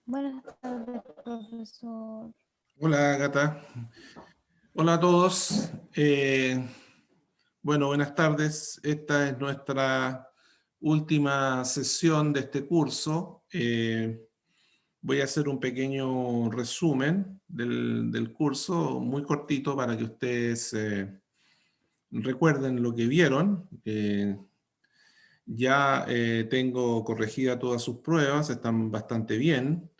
Buenas tardes, profesor. Hola, Gata. Hola a todos. Bueno, buenas tardes. Esta es nuestra última sesión de este curso. Voy a hacer un pequeño resumen del curso, muy cortito, para que ustedes recuerden lo que vieron. Ya tengo corregida todas sus pruebas, están bastante bien.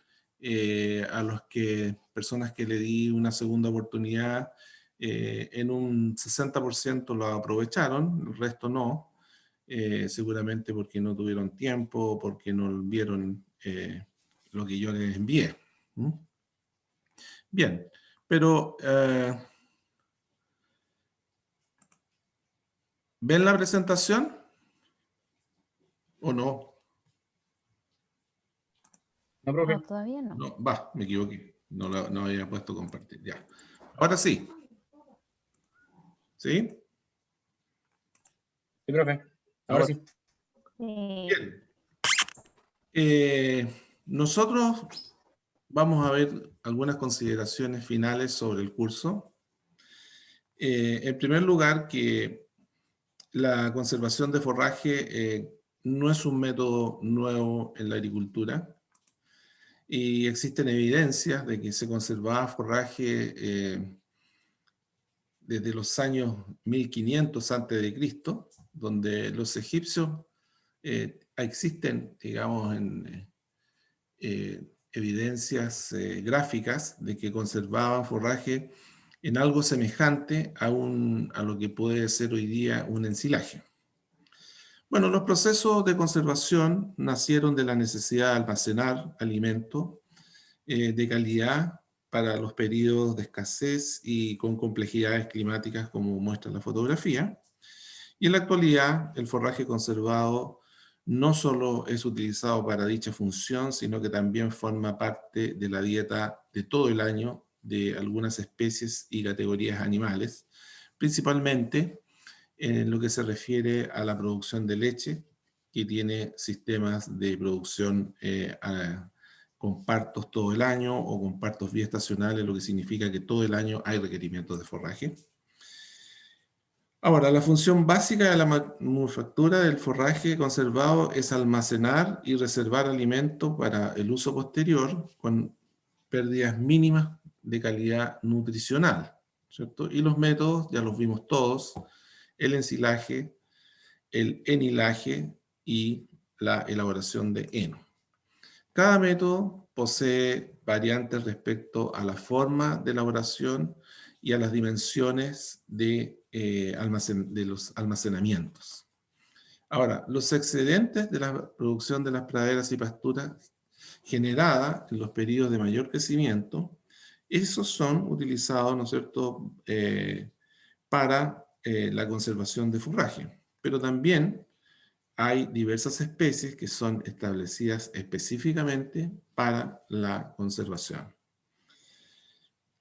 A los personas que le di una segunda oportunidad, en un 60% lo aprovecharon, el resto no, seguramente porque no tuvieron tiempo, porque no vieron lo que yo les envié. ¿Mm? Bien, pero ¿ven la presentación o no? No, profe. No, todavía no. No, me equivoqué. No había puesto compartir. Ya. Ahora sí. ¿Sí? Sí, profe. Ahora Ahora. sí. Bien. Nosotros vamos a ver algunas consideraciones finales sobre el curso. En primer lugar, que la conservación de forraje no es un método nuevo en la agricultura. Y existen evidencias de que se conservaba forraje desde los años 1500 a.C., donde los egipcios existen, digamos, evidencias gráficas de que conservaban forraje en algo semejante a lo que puede ser hoy día un ensilaje. Bueno, los procesos de conservación nacieron de la necesidad de almacenar alimento de calidad para los periodos de escasez y con complejidades climáticas como muestra la fotografía. Y en la actualidad, el forraje conservado no solo es utilizado para dicha función, sino que también forma parte de la dieta de todo el año de algunas especies y categorías animales, principalmente en lo que se refiere a la producción de leche, que tiene sistemas de producción con partos todo el año o con partos biestacionales, lo que significa que todo el año hay requerimientos de forraje. Ahora, la función básica de la manufactura del forraje conservado es almacenar y reservar alimento para el uso posterior con pérdidas mínimas de calidad nutricional, ¿cierto? Y los métodos, ya los vimos todos: el ensilaje, el enilaje y la elaboración de heno. Cada método posee variantes respecto a la forma de elaboración y a las dimensiones de los almacenamientos. Ahora, los excedentes de la producción de las praderas y pasturas generada en los periodos de mayor crecimiento, esos son utilizados, ¿no es cierto?, para la conservación de forraje. Pero también hay diversas especies que son establecidas específicamente para la conservación.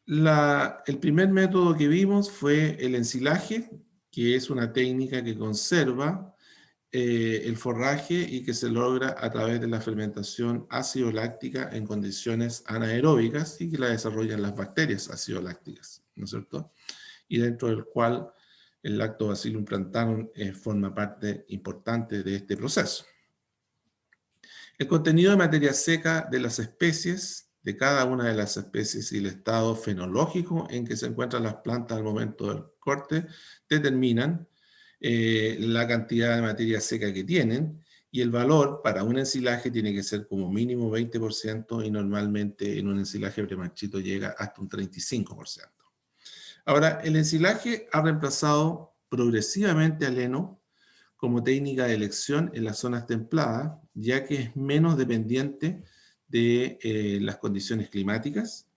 El primer método que vimos fue el ensilaje, que es una técnica que conserva el forraje y que se logra a través de la fermentación ácido-láctica en condiciones anaeróbicas y que la desarrollan las bacterias ácido-lácticas, ¿no es cierto? Y dentro del cual el Lactobacillus plantarum forma parte importante de este proceso. El contenido de materia seca de las especies, de cada una de las especies y el estado fenológico en que se encuentran las plantas al momento del corte, determinan la cantidad de materia seca que tienen, y el valor para un ensilaje tiene que ser como mínimo 20% y normalmente en un ensilaje premarchito llega hasta un 35%. Ahora, el ensilaje ha reemplazado progresivamente al heno como técnica de elección en las zonas templadas, ya que es menos dependiente de las condiciones climáticas,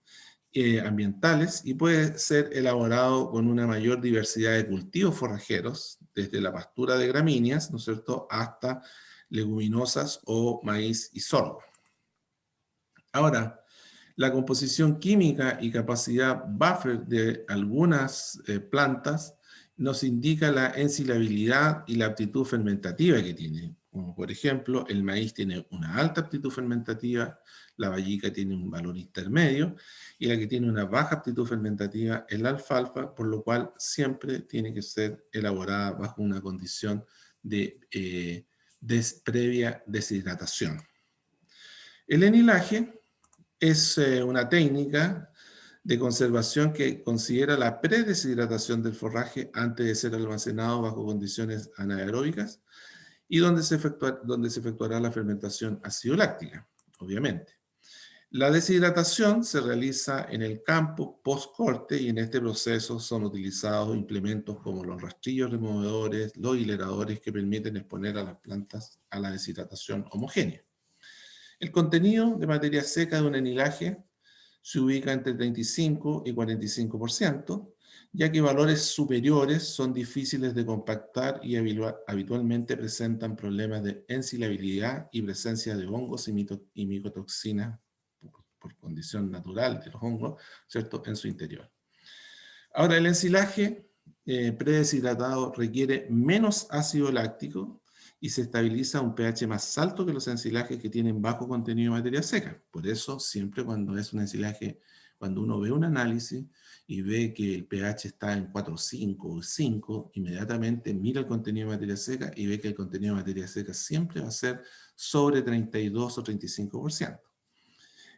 ambientales, y puede ser elaborado con una mayor diversidad de cultivos forrajeros, desde la pastura de gramíneas, ¿no es cierto?, hasta leguminosas o maíz y sorgo. Ahora, la composición química y capacidad buffer de algunas plantas nos indica la ensilabilidad y la aptitud fermentativa que tiene. como por ejemplo, el maíz tiene una alta aptitud fermentativa, la vallica tiene un valor intermedio, y la que tiene una baja aptitud fermentativa es la alfalfa, por lo cual siempre tiene que ser elaborada bajo una condición de previa deshidratación. El enilaje es una técnica de conservación que considera la predeshidratación del forraje antes de ser almacenado bajo condiciones anaeróbicas y donde se efectuará la fermentación ácido-láctica, obviamente. La deshidratación se realiza en el campo post-corte y en este proceso son utilizados implementos como los rastrillos removedores, los hileradores que permiten exponer a las plantas a la deshidratación homogénea. El contenido de materia seca de un enilaje se ubica entre 35 y 45%, ya que valores superiores son difíciles de compactar y habitualmente presentan problemas de ensilabilidad y presencia de hongos y micotoxinas por condición natural de los hongos, ¿cierto?, en su interior. Ahora, el ensilaje predeshidratado requiere menos ácido láctico y se estabiliza a un pH más alto que los ensilajes que tienen bajo contenido de materia seca. Por eso, siempre cuando es un ensilaje, cuando uno ve un análisis y ve que el pH está en 4,5 o 5, inmediatamente mira el contenido de materia seca y ve que el contenido de materia seca siempre va a ser sobre 32 o 35%.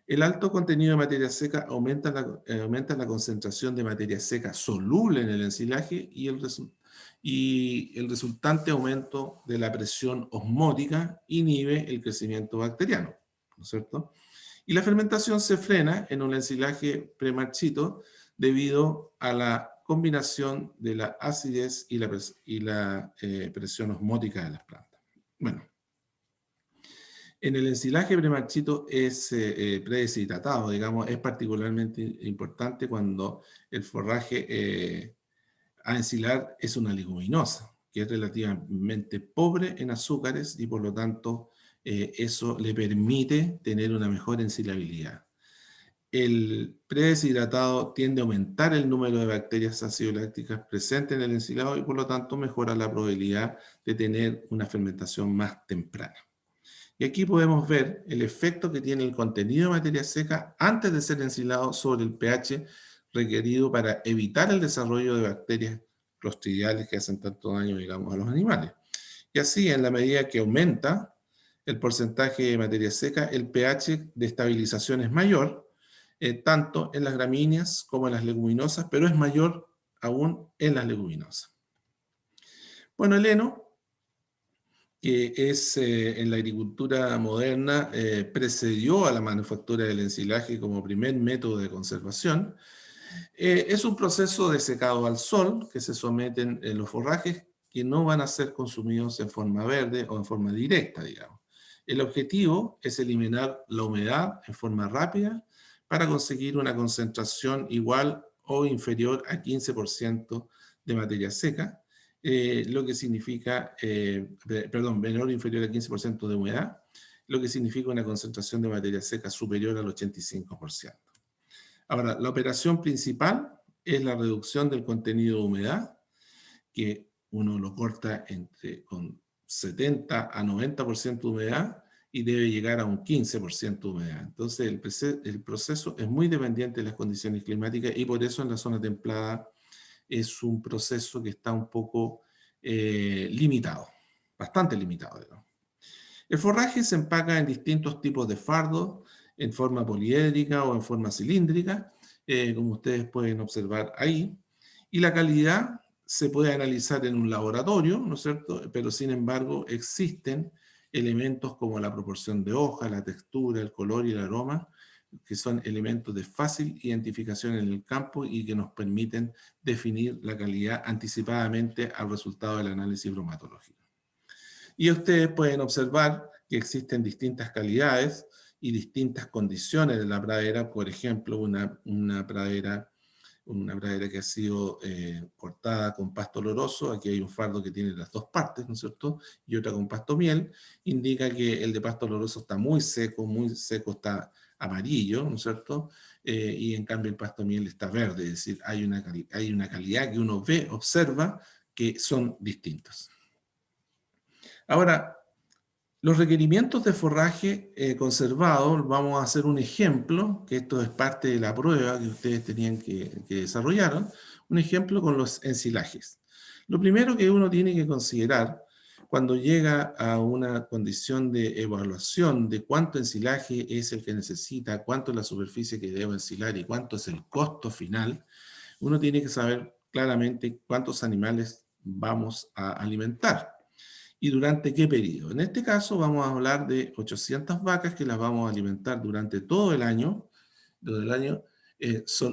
El alto contenido de materia seca aumenta la concentración de materia seca soluble en el ensilaje y el resultante aumento de la presión osmótica inhibe el crecimiento bacteriano, ¿no es cierto? Y la fermentación se frena en un ensilaje premarchito debido a la combinación de la acidez y la presión osmótica de las plantas. Bueno. En el ensilaje premarchito es predeshidratado, digamos, es particularmente importante cuando el forraje a ensilar es una leguminosa, que es relativamente pobre en azúcares y por lo tanto eso le permite tener una mejor ensilabilidad. El predeshidratado tiende a aumentar el número de bacterias acidolácticas presentes en el ensilado y por lo tanto mejora la probabilidad de tener una fermentación más temprana. Y aquí podemos ver el efecto que tiene el contenido de materia seca antes de ser ensilado sobre el pH requerido para evitar el desarrollo de bacterias clostridiales que hacen tanto daño, digamos, a los animales. Y así, en la medida que aumenta el porcentaje de materia seca, el pH de estabilización es mayor, tanto en las gramíneas como en las leguminosas, pero es mayor aún en las leguminosas. Bueno, el heno, que es en la agricultura moderna, precedió a la manufactura del ensilaje como primer método de conservación. Es un proceso de secado al sol que se someten en los forrajes que no van a ser consumidos en forma verde o en forma directa, digamos. El objetivo es eliminar la humedad en forma rápida para conseguir una concentración igual o inferior a 15% de materia seca, lo que significa, menor o inferior a 15% de humedad, lo que significa una concentración de materia seca superior al 85%. Ahora, la operación principal es la reducción del contenido de humedad, que uno lo corta con 70 a 90% de humedad y debe llegar a un 15% de humedad. Entonces, el proceso es muy dependiente de las condiciones climáticas y por eso en la zona templada es un proceso que está un poco limitado, bastante limitado, digamos. El forraje se empaca en distintos tipos de fardos, en forma poliédrica o en forma cilíndrica, como ustedes pueden observar ahí, y la calidad se puede analizar en un laboratorio, ¿no es cierto? Pero sin embargo existen elementos como la proporción de hoja, la textura, el color y el aroma, que son elementos de fácil identificación en el campo y que nos permiten definir la calidad anticipadamente al resultado del análisis bromatológico. Y ustedes pueden observar que existen distintas calidades y distintas condiciones de la pradera. Por ejemplo, una pradera que ha sido cortada con pasto oloroso, aquí hay un fardo que tiene las dos partes, ¿no es cierto? Y otra con pasto miel, indica que el de pasto oloroso está muy seco está amarillo, ¿no es cierto? Y en cambio el pasto miel está verde, es decir, hay una calidad que uno ve, observa, que son distintos. Ahora, Los requerimientos de forraje conservado, vamos a hacer un ejemplo, que esto es parte de la prueba que ustedes tenían que desarrollaron, un ejemplo con los ensilajes. Lo primero que uno tiene que considerar cuando llega a una condición de evaluación de cuánto ensilaje es el que necesita, cuánto es la superficie que debo ensilar y cuánto es el costo final, uno tiene que saber claramente cuántos animales vamos a alimentar y durante qué periodo. En este caso vamos a hablar de 800 vacas que las vamos a alimentar durante todo el año. Todo el año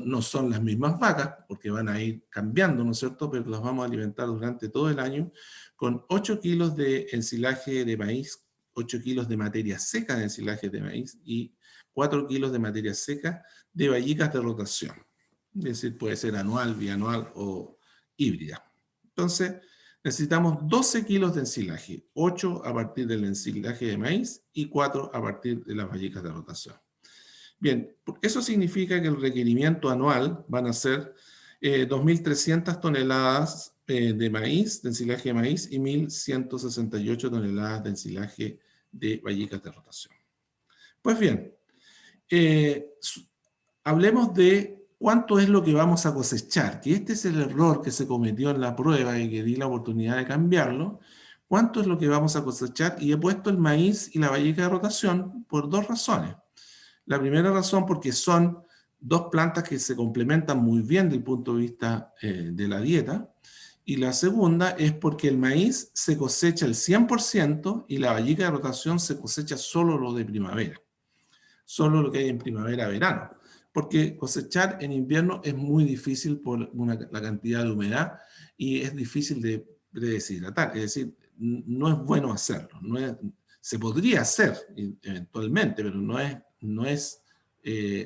no son las mismas vacas porque van a ir cambiando, ¿no es cierto? Pero las vamos a alimentar durante todo el año con 8 kilos de ensilaje de maíz, 8 kilos de materia seca de ensilaje de maíz y 4 kilos de materia seca de vallicas de rotación. Es decir, puede ser anual, bianual o híbrida. Entonces, necesitamos 12 kilos de ensilaje, 8 a partir del ensilaje de maíz y 4 a partir de las vallicas de rotación. Bien, eso significa que el requerimiento anual van a ser 2.300 toneladas de maíz, de ensilaje de maíz, y 1.168 toneladas de ensilaje de vallicas de rotación. Pues bien, hablemos de cuánto es lo que vamos a cosechar, que este es el error que se cometió en la prueba y que di la oportunidad de cambiarlo. ¿Cuánto es lo que vamos a cosechar? Y he puesto el maíz y la vallica de rotación por dos razones. La primera razón porque son dos plantas que se complementan muy bien desde el punto de vista de la dieta. Y la segunda es porque el maíz se cosecha el 100% y la vallica de rotación se cosecha solo lo de primavera. Solo lo que hay en primavera-verano. Porque cosechar en invierno es muy difícil por la cantidad de humedad y es difícil de deshidratar. Es decir, no es bueno hacerlo. Se podría hacer eventualmente, pero no es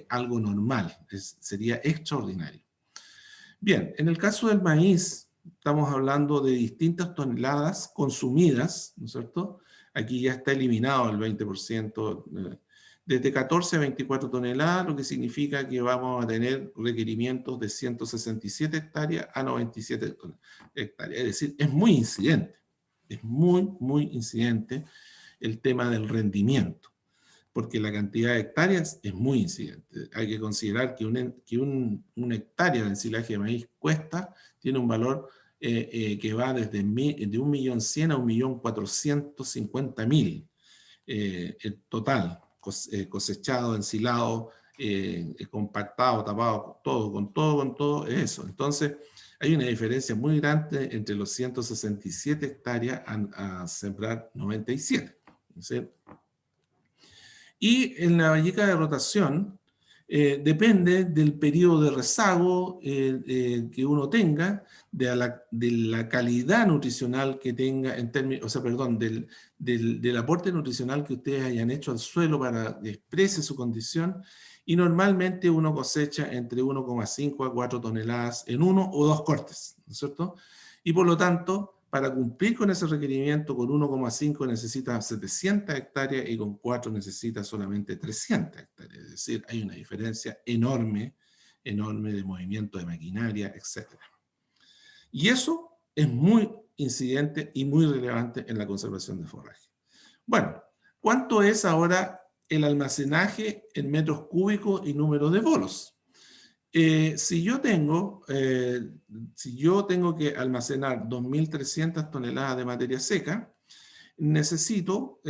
algo normal. Sería extraordinario. Bien, en el caso del maíz, estamos hablando de distintas toneladas consumidas, ¿no es cierto? Aquí ya está eliminado el 20%, desde 14 a 24 toneladas, lo que significa que vamos a tener requerimientos de 167 hectáreas a 97 hectáreas. Es decir, es muy incidente, es muy incidente el tema del rendimiento, porque la cantidad de hectáreas es muy incidente. Hay que considerar que una hectárea de ensilaje de maíz tiene un valor que va desde de 1.100.000 a 1.450.000 el total, cosechado, ensilado, compactado, tapado, con todo eso. Entonces, hay una diferencia muy grande entre los 167 hectáreas a sembrar 97. ¿Sí? Y en la vallica de rotación depende del periodo de rezago que uno tenga, de la calidad nutricional que tenga, en términos, o sea, perdón, del aporte nutricional que ustedes hayan hecho al suelo para que exprese su condición, y normalmente uno cosecha entre 1,5 a 4 toneladas en uno o dos cortes, ¿no es cierto? Y por lo tanto, para cumplir con ese requerimiento, con 1,5 necesita 700 hectáreas y con 4 necesita solamente 300 hectáreas. Es decir, hay una diferencia enorme de movimiento de maquinaria, etc. Y eso es muy incidente y muy relevante en la conservación de forraje. Bueno, ¿cuánto es ahora el almacenaje en metros cúbicos y número de bolos? Si yo tengo que almacenar 2.300 toneladas de materia seca, necesito,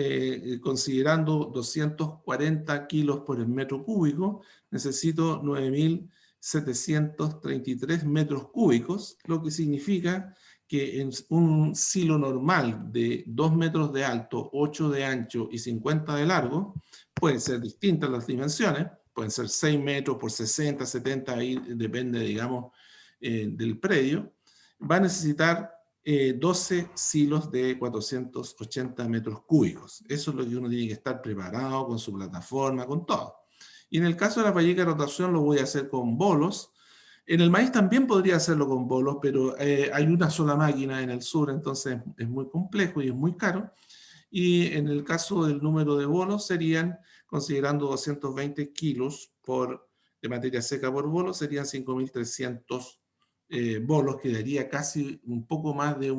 considerando 240 kilos por el metro cúbico, necesito 9.733 metros cúbicos, lo que significa que en un silo normal de 2 metros de alto, 8 de ancho y 50 de largo, pueden ser distintas las dimensiones, pueden ser 6 metros por 60, 70, ahí depende, digamos, del predio, va a necesitar 12 silos de 480 metros cúbicos. Eso es lo que uno tiene que estar preparado con su plataforma, con todo. Y en el caso de la vallica de rotación lo voy a hacer con bolos. En el maíz también podría hacerlo con bolos, pero hay una sola máquina en el sur, entonces es muy complejo y es muy caro. Y en el caso del número de bolos serían, considerando 220 kilos de materia seca por bolo, serían 5.300 bolos, que daría casi un poco más de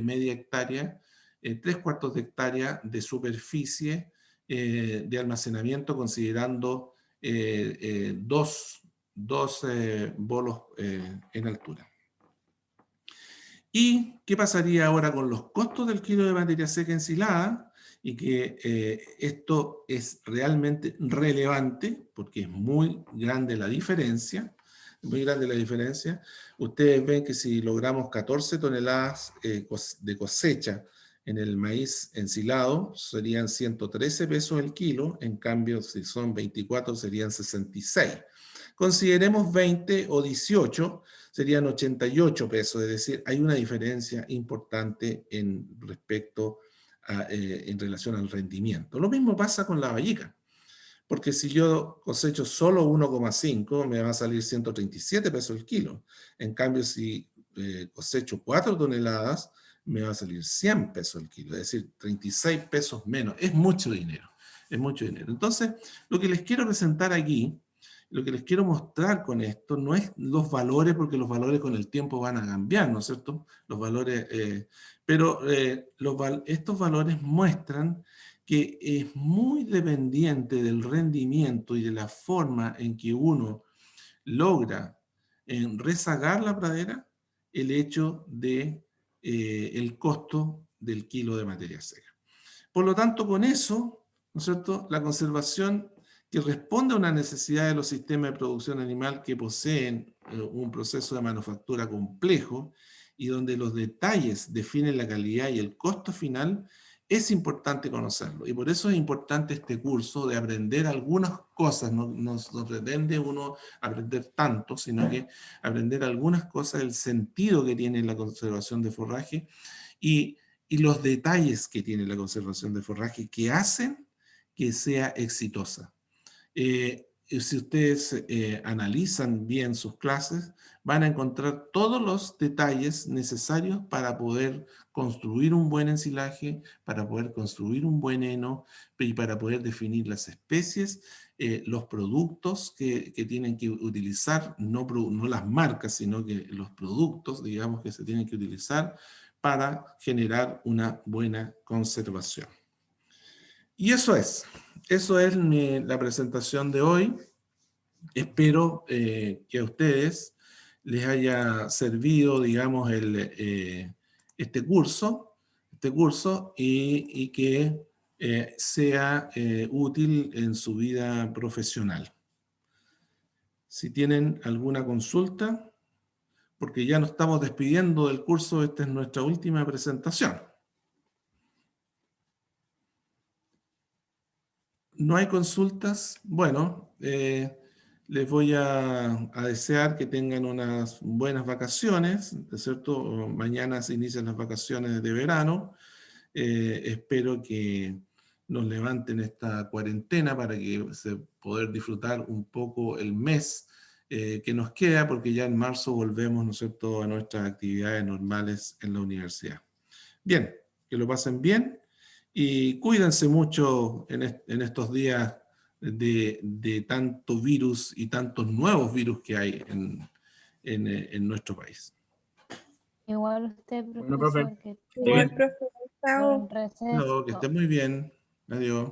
media hectárea 3/4 de hectárea de superficie de almacenamiento, considerando dos bolos en altura. ¿Y qué pasaría ahora con los costos del kilo de materia seca ensilada? Y que esto es realmente relevante, porque es muy grande la diferencia, muy grande la diferencia. Ustedes ven que si logramos 14 toneladas de cosecha en el maíz ensilado, serían 113 pesos el kilo, en cambio si son 24 serían 66. Consideremos 20 o 18, serían 88 pesos, es decir, hay una diferencia importante en relación al rendimiento. Lo mismo pasa con la vallica, porque si yo cosecho solo 1,5, me va a salir 137 pesos el kilo. En cambio, si cosecho 4 toneladas, me va a salir 100 pesos el kilo, es decir, 36 pesos menos. Es mucho dinero, es mucho dinero. Entonces, lo que les quiero presentar aquí, lo que les quiero mostrar con esto no es los valores, porque los valores con el tiempo van a cambiar, ¿no es cierto? Los valores, pero estos valores muestran que es muy dependiente del rendimiento y de la forma en que uno logra rezagar la pradera el hecho de el costo del kilo de materia seca. Por lo tanto, con eso, ¿no es cierto?, la conservación que responde a una necesidad de los sistemas de producción animal que poseen un proceso de manufactura complejo y donde los detalles definen la calidad y el costo final, es importante conocerlo. Y por eso es importante este curso de aprender algunas cosas. No pretende uno aprender tanto, sino que aprender algunas cosas, el sentido que tiene la conservación de forraje y los detalles que tiene la conservación de forraje que hacen que sea exitosa. Si ustedes analizan bien sus clases, van a encontrar todos los detalles necesarios para poder construir un buen ensilaje, para poder construir un buen heno y para poder definir las especies, los productos que tienen que utilizar, no las marcas, sino que los productos, digamos, que se tienen que utilizar para generar una buena conservación. Y eso es la presentación de hoy. Espero que a ustedes les haya servido, digamos, este curso y que sea útil en su vida profesional. Si tienen alguna consulta, porque ya nos estamos despidiendo del curso, esta es nuestra última presentación. ¿No hay consultas? Bueno, les voy a desear que tengan unas buenas vacaciones, ¿no es cierto? Mañana se inician las vacaciones de verano. Espero que nos levanten esta cuarentena para que poder disfrutar un poco el mes que nos queda, porque ya en marzo volvemos, ¿no es cierto?, a nuestras actividades normales en la universidad. Bien, que lo pasen bien y cuídense mucho en estos días de tanto virus y tantos nuevos virus que hay en nuestro país. Igual usted, Bueno, profe. profesor, que Igual, esté profe. Chao. en receso. Que esté muy bien. Adiós.